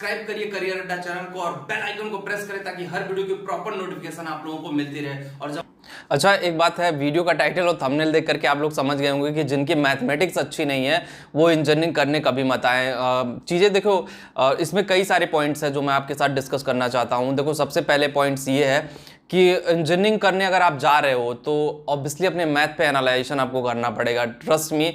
Subscribe करिए career अड्डा channel को और बेल आइकन को प्रेस करें ताकि हर वीडियो की प्रॉपर नोटिफिकेशन आप लोगों को मिलती रहे। और जब अच्छा, एक बात है, वीडियो का टाइटल और थंबनेल देख करके आप लोग समझ गए होंगे कि जिनकी मैथमेटिक्स अच्छी नहीं है वो इंजीनियरिंग करने कभी मत आए। चीज़ें देखो, इसमें कई सारे पॉइंट्स हैं जो मैं आपके साथ डिस्कस करना चाहता हूं। देखो, सबसे पहले पॉइंट्स ये है कि इंजीनियरिंग करने अगर आप जा रहे हो तो ऑब्वियसली अपने मैथ पे एनालाइजेशन आपको करना पड़ेगा। ट्रस्ट मी,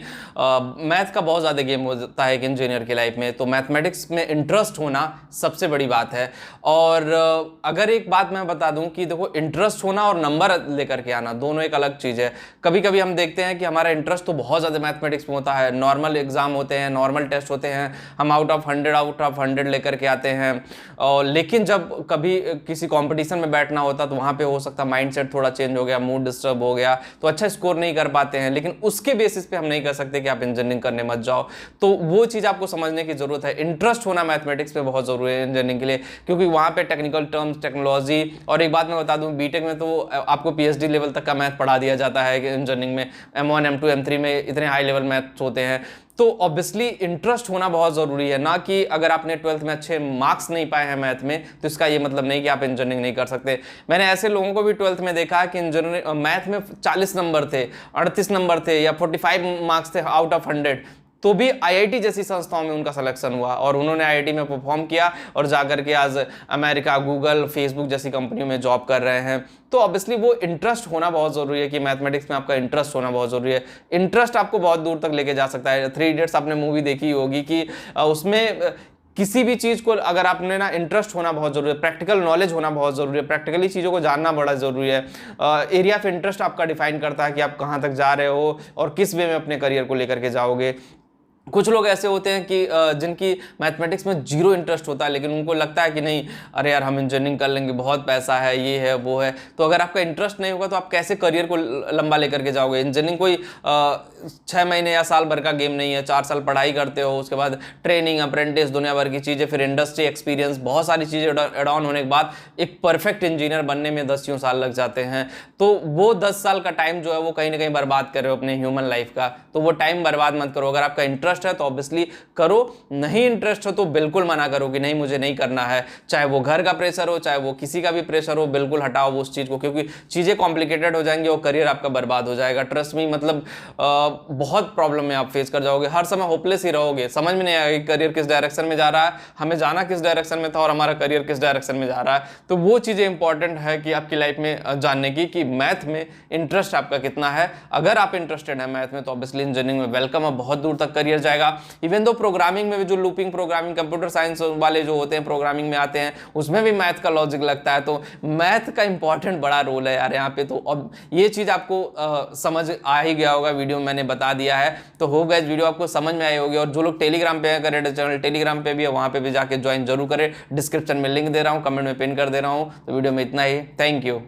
मैथ का बहुत ज़्यादा गेम होता है एक इंजीनियर की लाइफ में, तो मैथमेटिक्स में इंटरेस्ट होना सबसे बड़ी बात है। और अगर एक बात मैं बता दूं कि देखो, इंटरेस्ट होना और नंबर लेकर के आना दोनों एक अलग चीज़ है। कभी कभी हम देखते हैं कि हमारा इंटरेस्ट तो बहुत ज़्यादा मैथमेटिक्स में होता है, नॉर्मल एग्जाम होते हैं, नॉर्मल टेस्ट होते हैं, हम आउट ऑफ 100 लेकर के आते हैं। और लेकिन जब कभी किसी कॉम्पिटिशन में बैठना होता तो वहाँ पे हो सकता है माइंडसेट थोड़ा चेंज हो गया, मूड डिस्टर्ब हो गया, तो अच्छा स्कोर नहीं कर पाते हैं। लेकिन उसके बेसिस पे हम नहीं कर सकते कि आप इंजीनियरिंग करने मत जाओ। तो वो चीज़ आपको समझने की जरूरत है। इंटरेस्ट होना मैथमेटिक्स में बहुत जरूरी है इंजीनियरिंग के लिए, क्योंकि वहाँ पे टेक्निकल टर्म्स, टेक्नोलॉजी, और एक बात मैं बता दूँ, बीटेक में तो आपको पीएचडी लेवल तक का मैथ पढ़ा दिया जाता है कि इंजीनियरिंग में M1 M2 M3 में इतने हाई लेवल मैथ्स होते हैं। तो ऑब्वियसली इंटरेस्ट होना बहुत ज़रूरी है, ना कि अगर आपने 12th में अच्छे मार्क्स नहीं पाए हैं मैथ में तो इसका ये मतलब नहीं कि आप इंजीनियरिंग नहीं कर सकते। मैंने ऐसे लोगों को भी 12th में देखा कि इंजीनियरिंग मैथ में 40 नंबर थे, 38 नंबर थे या 45 मार्क्स थे आउट ऑफ 100, तो भी आईआईटी जैसी संस्थाओं में उनका सिलेक्शन हुआ और उन्होंने आईआईटी में परफॉर्म किया और जाकर के आज अमेरिका, गूगल, फेसबुक जैसी कंपनियों में जॉब कर रहे हैं। तो ऑब्वियसली वो इंटरेस्ट होना बहुत ज़रूरी है कि मैथमेटिक्स में आपका इंटरेस्ट होना बहुत ज़रूरी है। इंटरेस्ट आपको बहुत दूर तक लेके जा सकता है। 3 इडियट्स आपने मूवी देखी होगी कि उसमें किसी भी चीज़ को अगर आपने ना, इंटरेस्ट होना बहुत ज़रूरी है, प्रैक्टिकल नॉलेज होना बहुत ज़रूरी है, प्रैक्टिकली चीज़ों को जानना बड़ा ज़रूरी है। एरिया ऑफ इंटरेस्ट आपका डिफाइन करता है कि आप कहाँ तक जा रहे हो और किस वे में अपने करियर को लेकर के जाओगे। कुछ लोग ऐसे होते हैं कि जिनकी मैथमेटिक्स में जीरो इंटरेस्ट होता है, लेकिन उनको लगता है कि नहीं, अरे यार हम इंजीनियरिंग कर लेंगे, बहुत पैसा है, ये है वो है। तो अगर आपका इंटरेस्ट नहीं होगा तो आप कैसे करियर को लंबा लेकर के जाओगे। इंजीनियरिंग कोई 6 महीने या साल भर का गेम नहीं है। 4 साल पढ़ाई करते हो, उसके बाद ट्रेनिंग, अप्रेंटिस, दुनिया भर की चीज़ें, फिर इंडस्ट्री एक्सपीरियंस, बहुत सारी चीज़ें एड ऑन होने के बाद एक परफेक्ट इंजीनियर बनने में 10 साल लग जाते हैं। तो वो 10 साल का टाइम जो है वो कहीं ना कहीं बर्बाद कर रहे हो अपने ह्यूमन लाइफ का। तो वो टाइम बर्बाद मत करो। अगर आपका इंटरेस्ट है तो ऑब्वियसली करो, नहीं इंटरेस्ट हो तो बिल्कुल मना करो कि नहीं मुझे नहीं करना है। चाहे वो घर का प्रेशर हो, चाहे वो किसी का भी प्रेशर हो, बिल्कुल हटाओ वो उस चीज को, क्योंकि चीजें कॉम्प्लिकेटेड हो जाएंगी और करियर आपका बर्बाद हो जाएगा। ट्रस्ट मी, मतलब बहुत प्रॉब्लम में आप फेस कर जाओगे, हर समय होपलेस ही रहोगे, समझ में नहीं आएगा करियर किस डायरेक्शन में जा रहा है, हमें जाना किस डायरेक्शन में था और हमारा करियर किस डायरेक्शन में जा रहा है। तो वो चीजें इंपॉर्टेंट है कि आपकी लाइफ में जानने की कि मैथ में इंटरेस्ट आपका कितना है। अगर आप इंटरेस्टेड है मैथ में तो ऑब्वियसली इंजीनियरिंग में वेलकम है, बहुत दूर तक करियर जाएगा। इवन दो प्रोग्रामिंग में भी जो लूपिंग प्रोग्रामिंग, कंप्यूटर साइंस वाले जो होते हैं प्रोग्रामिंग में आते हैं, उसमें भी मैथ का लॉजिक लगता है। तो मैथ का इंपॉर्टेंट बड़ा रोल है यार यहाँ पे। तो अब ये चीज आपको समझ आ ही गया होगा, वीडियो में मैंने बता दिया है। तो हो गया, वीडियो आपको समझ में आई होगी। और जो लोग टेलीग्राम पे है, करेक्ट चैनल टेलीग्राम पे भी है, वहां पे भी जाके ज्वाइन जरूर करें। डिस्क्रिप्शन में लिंक दे रहा हूँ, कमेंट में पिन कर दे रहा हूँ। तो वीडियो में इतना ही, थैंक यू।